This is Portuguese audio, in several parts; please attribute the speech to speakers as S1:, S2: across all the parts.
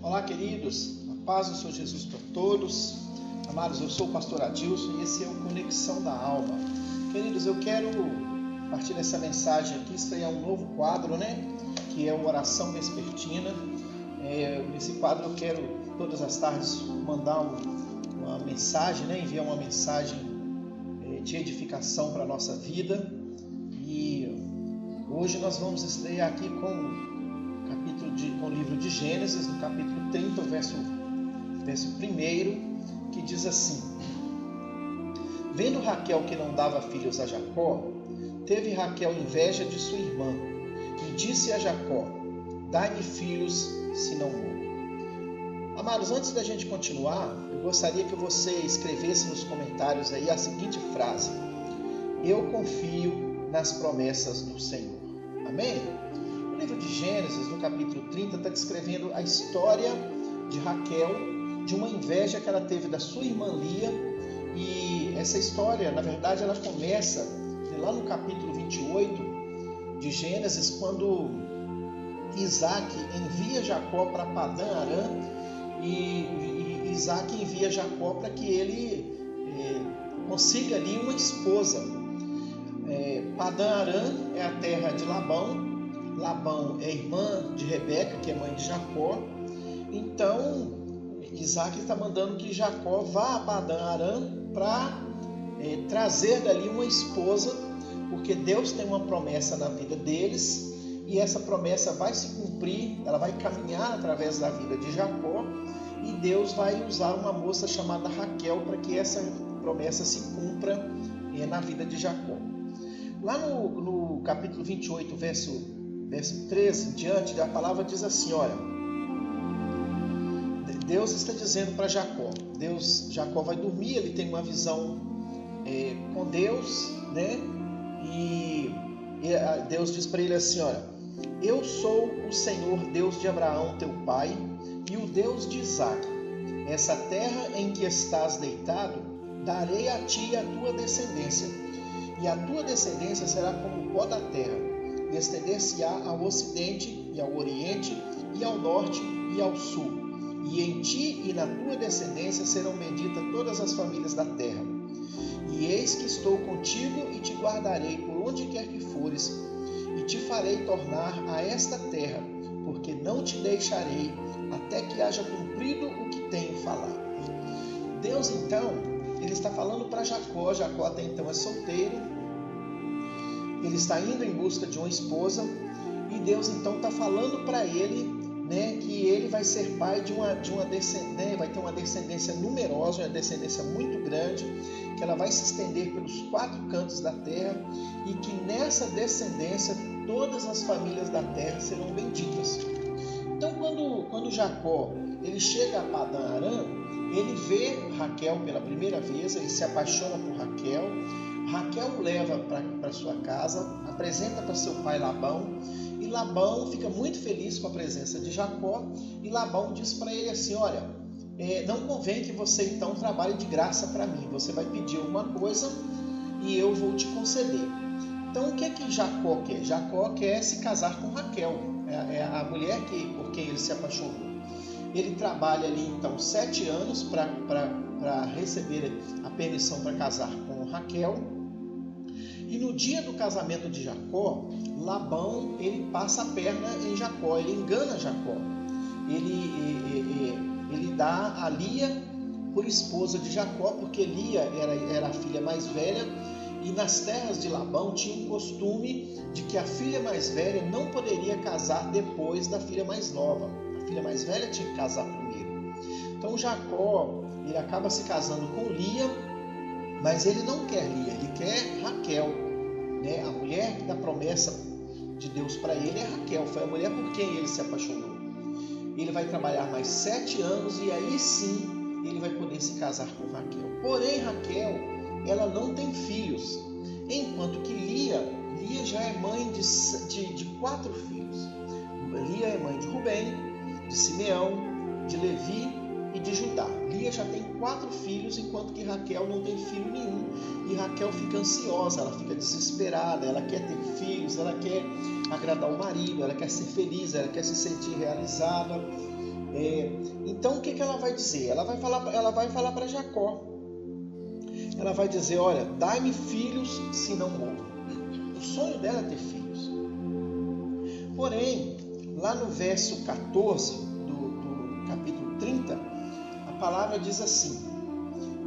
S1: Olá, queridos, a paz do Senhor Jesus para todos. Amados, eu sou o pastor Adilson e esse é o Conexão da Alma. Queridos, eu quero, a partir dessa mensagem aqui, estrear um novo quadro, que é o Oração Vespertina. Nesse quadro eu quero, todas as tardes, mandar uma mensagem, enviar uma mensagem de edificação para a nossa vida. E hoje nós vamos estrear aqui com o livro de Gênesis, no capítulo 30, o verso 1, que diz assim: Vendo Raquel que não dava filhos a Jacó, teve Raquel inveja de sua irmã, e disse a Jacó: Dai-me filhos, se não morro. Amados, antes da gente continuar, eu gostaria que você escrevesse nos comentários aí a seguinte frase: Eu confio nas promessas do Senhor. Amém? O livro de Gênesis, no capítulo 30, está descrevendo a história de Raquel, de uma inveja que ela teve da sua irmã Lia. E essa história, na verdade, ela começa lá no capítulo 28 de Gênesis, quando Isaac envia Jacó para Padã Arã, e Isaac envia Jacó para que ele consiga ali uma esposa. Padã Arã é a terra de Labão. Labão é irmã de Rebeca, que é mãe de Jacó. Então, Isaac está mandando que Jacó vá a Padã Arã para trazer dali uma esposa, porque Deus tem uma promessa na vida deles, e essa promessa vai se cumprir, ela vai caminhar através da vida de Jacó, e Deus vai usar uma moça chamada Raquel para que essa promessa se cumpra na vida de Jacó. Lá no capítulo 28, verso 13 em diante, a palavra diz assim, olha, Deus está dizendo para Jacó, Jacó vai dormir, ele tem uma visão com Deus, e Deus diz para ele assim, olha, eu sou o Senhor Deus de Abraão, teu pai, e o Deus de Isaac. Essa terra em que estás deitado, darei a ti e a tua descendência, e a tua descendência será como o pó da terra, e estender-se-á ao ocidente e ao oriente, e ao norte e ao sul. E em ti e na tua descendência serão benditas todas as famílias da terra. E eis que estou contigo e te guardarei por onde quer que fores, e te farei tornar a esta terra, porque não te deixarei até que haja cumprido o que tenho falado. Deus então, ele está falando para Jacó. Jacó até então é solteiro, ele está indo em busca de uma esposa, e Deus então está falando para ele, que ele vai ser pai de uma descendência, vai ter uma descendência numerosa, uma descendência muito grande, que ela vai se estender pelos 4 cantos da terra, e que nessa descendência todas as famílias da terra serão benditas. Então, quando Jacó ele chega a Padã Arã, ele vê Raquel pela primeira vez, ele se apaixona por Raquel. Raquel o leva para sua casa, apresenta para seu pai Labão, e Labão fica muito feliz com a presença de Jacó, e Labão diz para ele assim, olha, não convém que você então trabalhe de graça para mim, você vai pedir uma coisa e eu vou te conceder. Então o que é que Jacó quer? Jacó quer se casar com Raquel, é a mulher por quem ele se apaixonou. Ele trabalha ali então 7 anos para receber a permissão para casar com Raquel. E no dia do casamento de Jacó, Labão ele passa a perna em Jacó, ele engana Jacó. Ele dá a Lia por esposa de Jacó, porque Lia era a filha mais velha, e nas terras de Labão tinha um costume de que a filha mais velha não poderia casar depois da filha mais nova. A filha mais velha tinha que casar primeiro. Então Jacó ele acaba se casando com Lia, mas ele não quer Lia, ele quer Raquel. A mulher da promessa de Deus para ele é Raquel, foi a mulher por quem ele se apaixonou. Ele vai trabalhar mais 7 anos e aí sim ele vai poder se casar com Raquel. Porém, Raquel, ela não tem filhos, enquanto que Lia já é mãe de 4 filhos. Lia é mãe de Rubem, de Simeão, de Levi e de Judá. Lia já tem 4 filhos, enquanto que Raquel não tem filho nenhum. E Raquel fica ansiosa, ela fica desesperada, ela quer ter filhos, ela quer agradar o marido, ela quer ser feliz, ela quer se sentir realizada. Então o que ela vai dizer? Ela vai falar para Jacó. Ela vai dizer, olha, dai-me filhos se não morro. O sonho dela é ter filhos. Porém, lá no verso 14 do capítulo 30, a palavra diz assim: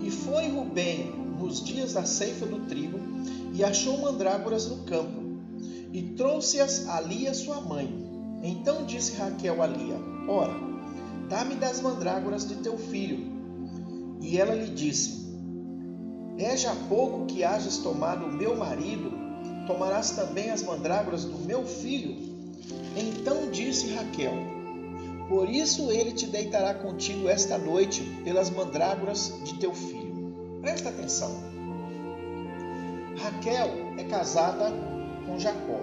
S1: E foi Rubem nos dias da ceifa do trigo, e achou mandrágoras no campo, e trouxe-as a Lia sua mãe. Então disse Raquel a Lia: Ora, dá-me das mandrágoras de teu filho. E ela lhe disse: É já pouco que hajas tomado o meu marido, tomarás também as mandrágoras do meu filho? Então disse Raquel: Por isso ele te deitará contigo esta noite pelas mandrágoras de teu filho. Presta atenção. Raquel é casada com Jacó.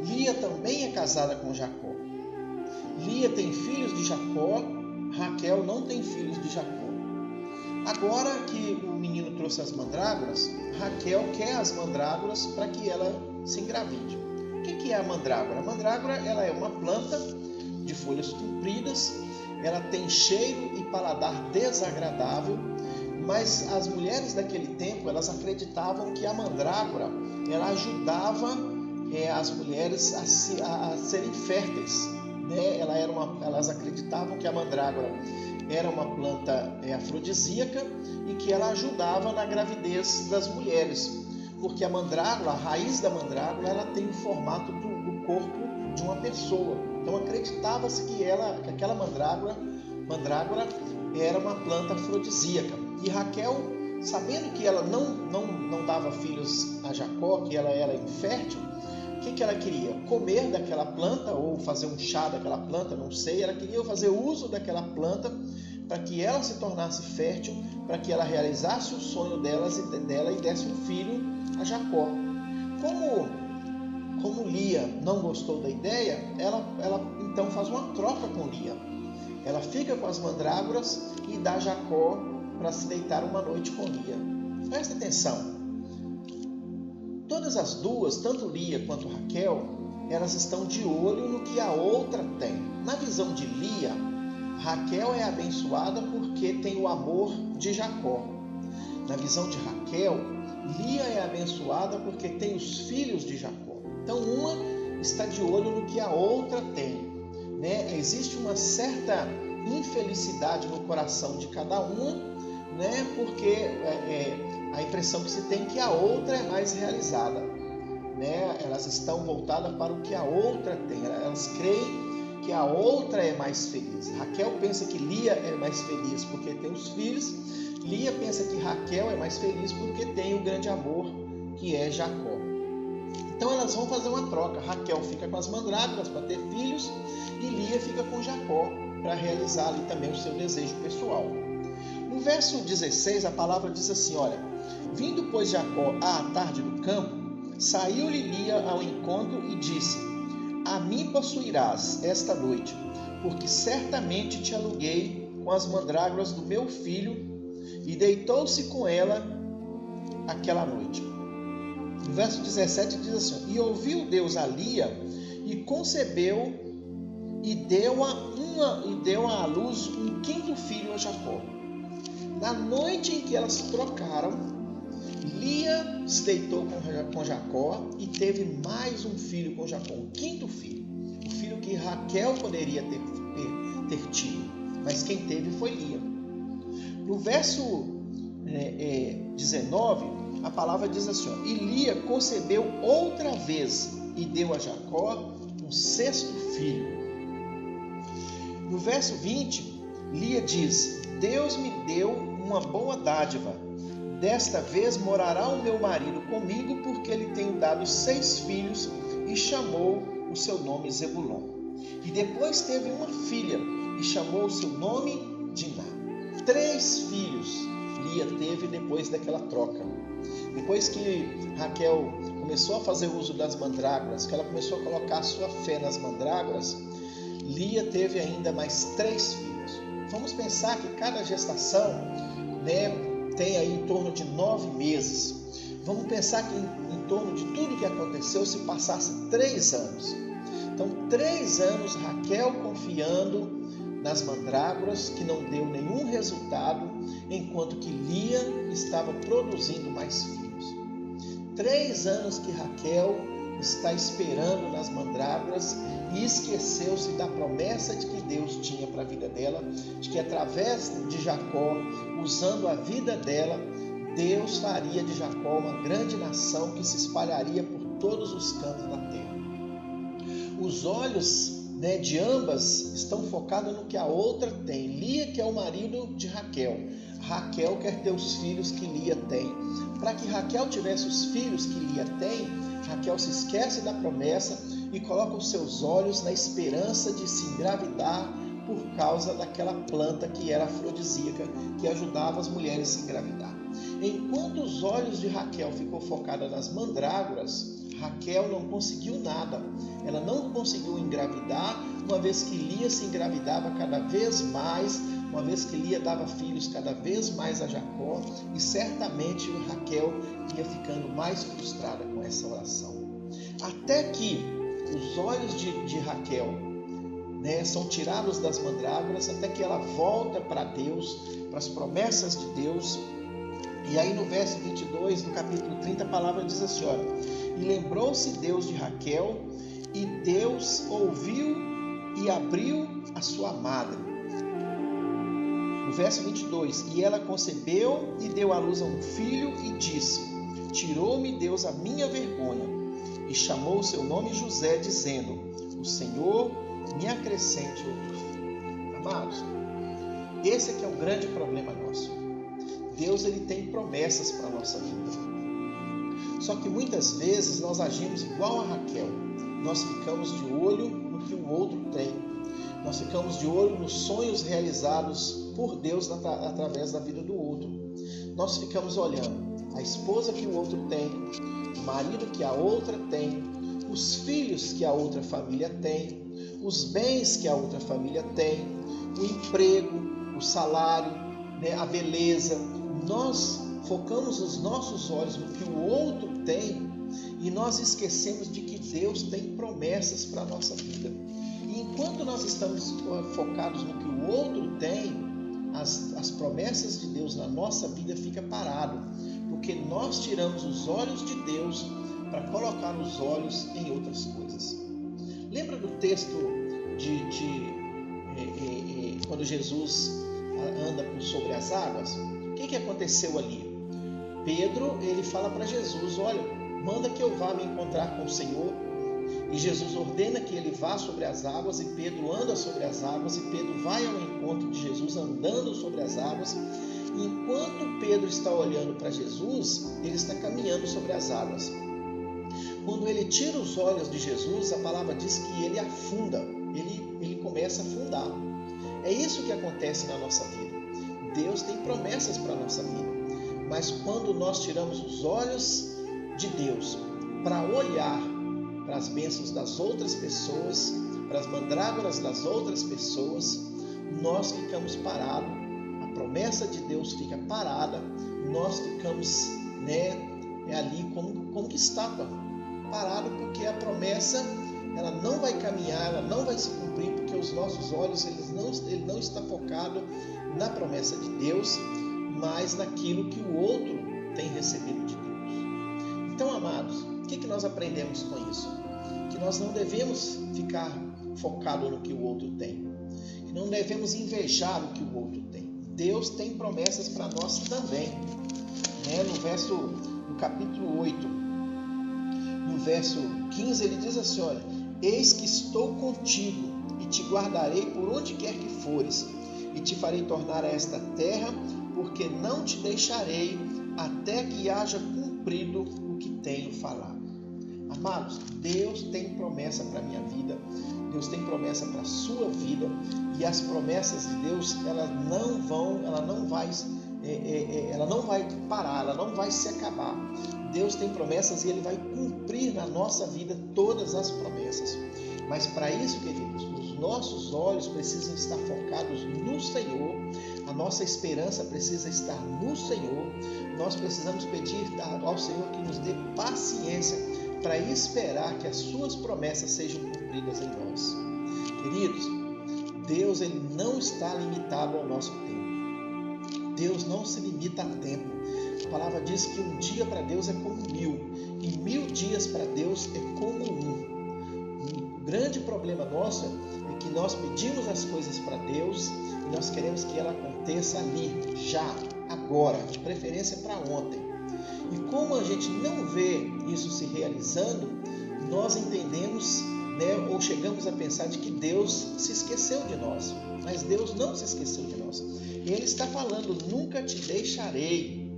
S1: Lia também é casada com Jacó. Lia tem filhos de Jacó, Raquel não tem filhos de Jacó. Agora que o menino trouxe as mandrágoras, Raquel quer as mandrágoras para que ela se engravide. O que é a mandrágora? A mandrágora ela é uma planta de folhas compridas, ela tem cheiro e paladar desagradável, mas as mulheres daquele tempo elas acreditavam que a mandrágora ela ajudava as mulheres a serem férteis. Elas acreditavam que a mandrágora era uma planta afrodisíaca e que ela ajudava na gravidez das mulheres, porque a mandrágora, a raiz da mandrágora, ela tem o formato do corpo de uma pessoa. Então acreditava-se que aquela mandrágora era uma planta afrodisíaca. E Raquel, sabendo que ela não dava filhos a Jacó, que ela era infértil, o que ela queria? Comer daquela planta ou fazer um chá daquela planta, não sei. Ela queria fazer uso daquela planta para que ela se tornasse fértil, para que ela realizasse o sonho dela e desse um filho a Jacó. Como Lia não gostou da ideia, ela então faz uma troca com Lia. Ela fica com as mandrágoras e dá Jacó para se deitar uma noite com Lia. Presta atenção. Todas as duas, tanto Lia quanto Raquel, elas estão de olho no que a outra tem. Na visão de Lia, Raquel é abençoada porque tem o amor de Jacó. Na visão de Raquel, Lia é abençoada porque tem os filhos de Jacó. Então uma está de olho no que a outra tem. Existe uma certa infelicidade no coração de cada uma, porque a impressão que se tem é que a outra é mais realizada. Elas estão voltadas para o que a outra tem. Elas creem que a outra é mais feliz. Raquel pensa que Lia é mais feliz porque tem os filhos. Lia pensa que Raquel é mais feliz porque tem o grande amor que é Jacó. Então elas vão fazer uma troca. Raquel fica com as mandrágoras para ter filhos e Lia fica com Jacó para realizar ali também o seu desejo pessoal. No verso 16 a palavra diz assim, olha: Vindo pois Jacó à tarde do campo, saiu-lhe Lia ao encontro e disse: A mim possuirás esta noite, porque certamente te aluguei com as mandrágoras do meu filho. E deitou-se com ela aquela noite. No verso 17 diz assim: E ouviu Deus a Lia, e concebeu, e deu à luz um quinto filho a Jacó. Na noite em que elas trocaram, Lia se deitou com Jacó e teve mais um filho com Jacó, um quinto filho. O filho que Raquel poderia ter tido, mas quem teve foi Lia. No verso 19, a palavra diz assim, ó, E Lia concebeu outra vez e deu a Jacó um sexto filho. No verso 20, Lia diz: Deus me deu uma boa dádiva. Desta vez morará o meu marido comigo, porque lhe tenho dado 6 filhos, e chamou o seu nome Zebulon. E depois teve uma filha, e chamou o seu nome Diná. 3 filhos Lia teve depois daquela troca. Depois que Raquel começou a fazer uso das mandrágoras, que ela começou a colocar a sua fé nas mandrágoras, Lia teve ainda mais 3 filhos. Vamos pensar que cada gestação, tem aí em torno de 9 meses. Vamos pensar que em torno de tudo que aconteceu se passasse 3 anos. Então 3 anos Raquel confiando nas mandrágoras, que não deu nenhum resultado, enquanto que Lia estava produzindo mais filhos. 3 anos que Raquel está esperando nas mandrágoras e esqueceu-se da promessa de que Deus tinha para a vida dela, de que através de Jacó, usando a vida dela, Deus faria de Jacó uma grande nação que se espalharia por todos os cantos da terra. Os olhos de ambas estão focados no que a outra tem. Lia, que é o marido de Raquel. Raquel quer ter os filhos que Lia tem. Para que Raquel tivesse os filhos que Lia tem, Raquel se esquece da promessa e coloca os seus olhos na esperança de se engravidar por causa daquela planta que era afrodisíaca, que ajudava as mulheres a se engravidar. Enquanto os olhos de Raquel ficou focados nas mandrágoras, Raquel não conseguiu nada. Ela não conseguiu engravidar, uma vez que Lia se engravidava cada vez mais, uma vez que Lia dava filhos cada vez mais a Jacó, e certamente Raquel ia ficando mais frustrada com essa oração. Até que os olhos de Raquel são tirados das mandrágoras, até que ela volta para Deus, para as promessas de Deus. E aí no verso 22 do capítulo 30 a palavra diz assim, olha: e lembrou-se Deus de Raquel, e Deus ouviu e abriu a sua madre. No verso 22, e ela concebeu e deu à luz a um filho e disse: tirou-me Deus a minha vergonha, e chamou o seu nome José, dizendo: o Senhor me acrescente outro filho. Amados, esse aqui é um grande problema nosso. Deus, ele tem promessas para a nossa vida. Só que muitas vezes nós agimos igual a Raquel. Nós ficamos de olho no que o outro tem. Nós ficamos de olho nos sonhos realizados por Deus através da vida do outro. Nós ficamos olhando a esposa que o outro tem, o marido que a outra tem, os filhos que a outra família tem, os bens que a outra família tem, o emprego, o salário, a beleza. Nós focamos os nossos olhos no que o outro tem e nós esquecemos de que Deus tem promessas para a nossa vida. E enquanto nós estamos focados no que o outro tem, as promessas de Deus na nossa vida ficam paradas, porque nós tiramos os olhos de Deus para colocar os olhos em outras coisas. Lembra do texto quando Jesus anda sobre as águas? O que aconteceu ali? Pedro, ele fala para Jesus: olha, manda que eu vá me encontrar com o Senhor. E Jesus ordena que ele vá sobre as águas, e Pedro anda sobre as águas, e Pedro vai ao encontro de Jesus andando sobre as águas. E enquanto Pedro está olhando para Jesus, ele está caminhando sobre as águas. Quando ele tira os olhos de Jesus, a palavra diz que ele afunda, ele começa a afundar. É isso que acontece na nossa vida. Deus tem promessas para a nossa vida, mas quando nós tiramos os olhos de Deus para olhar para as bênçãos das outras pessoas, para as mandrágoras das outras pessoas, nós ficamos parados, a promessa de Deus fica parada, nós ficamos ali como que estátua, parado, porque a promessa ela não vai caminhar, ela não vai se cumprir, porque os nossos olhos ele não está focado na promessa de Deus, mas naquilo que o outro tem recebido de Deus. Então, amados, o que nós aprendemos com isso? Que nós não devemos ficar focados no que o outro tem, que não devemos invejar o que o outro tem. Deus tem promessas para nós também. No capítulo 8, no verso 15, ele diz assim, olha: eis que estou contigo e te guardarei por onde quer que fores, e te farei tornar a esta terra, porque não te deixarei até que haja cumprido o que tenho falado. Amados, Deus tem promessa para a minha vida, Deus tem promessa para a sua vida, e as promessas de Deus, ela não vai parar, ela não vai se acabar. Deus tem promessas e Ele vai cumprir na nossa vida todas as promessas. Mas para isso, queridos, os nossos olhos precisam estar focados no Senhor, a nossa esperança precisa estar no Senhor. Nós precisamos pedir ao Senhor que nos dê paciência para esperar que as suas promessas sejam cumpridas em nós. Queridos, Deus, ele não está limitado ao nosso tempo. Deus não se limita a tempo. A palavra diz que um dia para Deus é como 1000, e 1000 dias para Deus é como um. O grande problema nosso é que nós pedimos as coisas para Deus e nós queremos que ela aconteça ali, já, agora, de preferência para ontem. E como a gente não vê isso se realizando, nós entendemos, ou chegamos a pensar de que Deus se esqueceu de nós. Mas Deus não se esqueceu de nós. E Ele está falando, nunca te deixarei,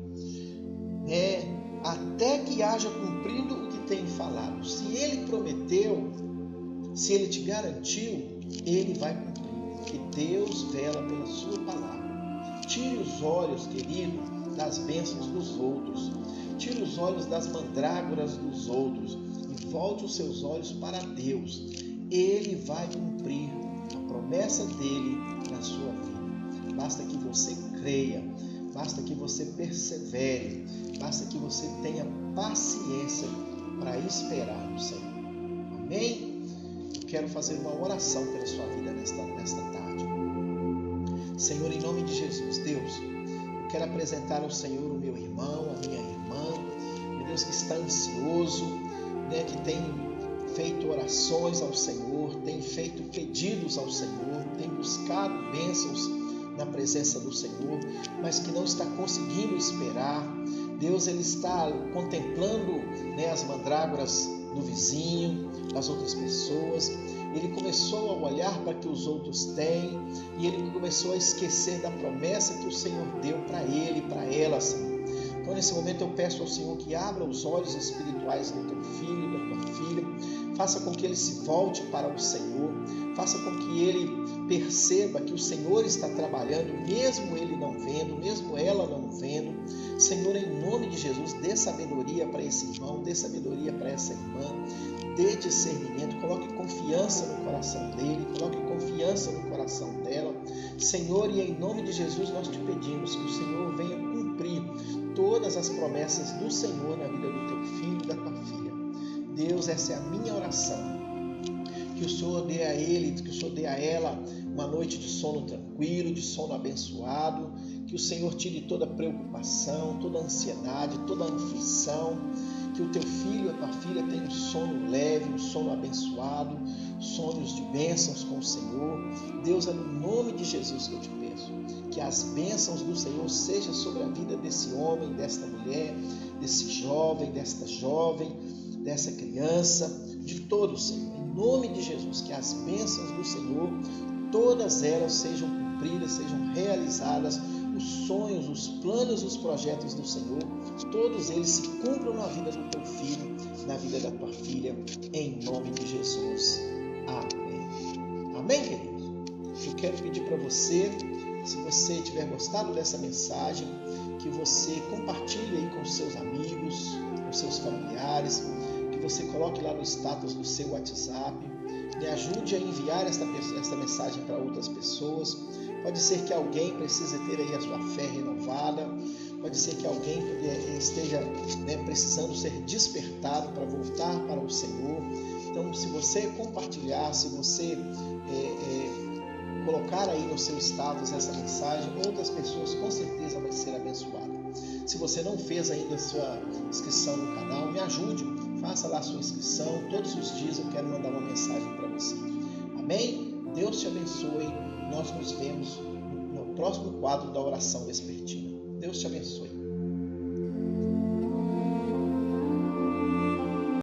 S1: até que haja cumprido o que tem falado. Se Ele prometeu, se Ele te garantiu, Ele vai cumprir. Porque Deus vela pela sua palavra. Tire os olhos, querido, das bênçãos dos outros. Tire os olhos das mandrágoras dos outros e volte os seus olhos para Deus. Ele vai cumprir a promessa dele na sua vida. Basta que você creia, basta que você persevere, basta que você tenha paciência para esperar no Senhor. Amém? Eu quero fazer uma oração pela sua vida nesta tarde. Senhor, em nome de Jesus, Deus, eu quero apresentar ao Senhor o meu irmão, a minha irmã, meu Deus, que está ansioso, que tem feito orações ao Senhor, tem feito pedidos ao Senhor, tem buscado bênçãos na presença do Senhor, mas que não está conseguindo esperar. Deus, ele está contemplando as mandrágoras do vizinho, das outras pessoas. Ele começou a olhar para o que os outros têm e ele começou a esquecer da promessa que o Senhor deu para ele e para ela, Senhor. Então, nesse momento, eu peço ao Senhor que abra os olhos espirituais do teu filho, da tua filha, faça com que ele se volte para o Senhor, faça com que ele perceba que o Senhor está trabalhando, mesmo ele não vendo, mesmo ela não vendo. Senhor, em nome de Jesus, dê sabedoria para esse irmão, dê sabedoria para essa irmã, dê discernimento, coloque confiança no coração dele, coloque confiança no coração dela. Senhor, e em nome de Jesus nós te pedimos que o Senhor venha cumprir todas as promessas do Senhor na vida do teu filho e da tua filha. Deus, essa é a minha oração. Que o Senhor dê a ele, que o Senhor dê a ela uma noite de sono tranquilo, de sono abençoado. Que o Senhor tire toda preocupação, toda ansiedade, toda aflição. Que o teu filho e a tua filha tenham um sono leve, um sono abençoado, sonhos de bênçãos com o Senhor. Deus, é no nome de Jesus que eu te peço. Que as bênçãos do Senhor sejam sobre a vida desse homem, desta mulher, desse jovem, desta jovem, dessa criança, de todos, Senhor. Em nome de Jesus, que as bênçãos do Senhor, todas elas sejam cumpridas, sejam realizadas, os sonhos, os planos, os projetos do Senhor, todos eles se cumpram na vida do teu filho, na vida da tua filha, em nome de Jesus. Amém. Amém, queridos? Eu quero pedir para você, se você tiver gostado dessa mensagem, que você compartilhe aí com seus amigos, com seus familiares, que você coloque lá no status do seu WhatsApp, me ajude a enviar esta mensagem para outras pessoas. Pode ser que alguém precise ter aí a sua fé renovada, pode ser que alguém esteja precisando ser despertado para voltar para o Senhor. Então, se você compartilhar, se você colocar aí no seu status essa mensagem, outras pessoas com certeza vão ser abençoadas. Se você não fez ainda a sua inscrição no canal, me ajude, faça lá a sua inscrição. Todos os dias eu quero mandar uma mensagem para você. Amém? Deus te abençoe. Nós nos vemos no próximo quadro da oração vespertina. Deus te abençoe.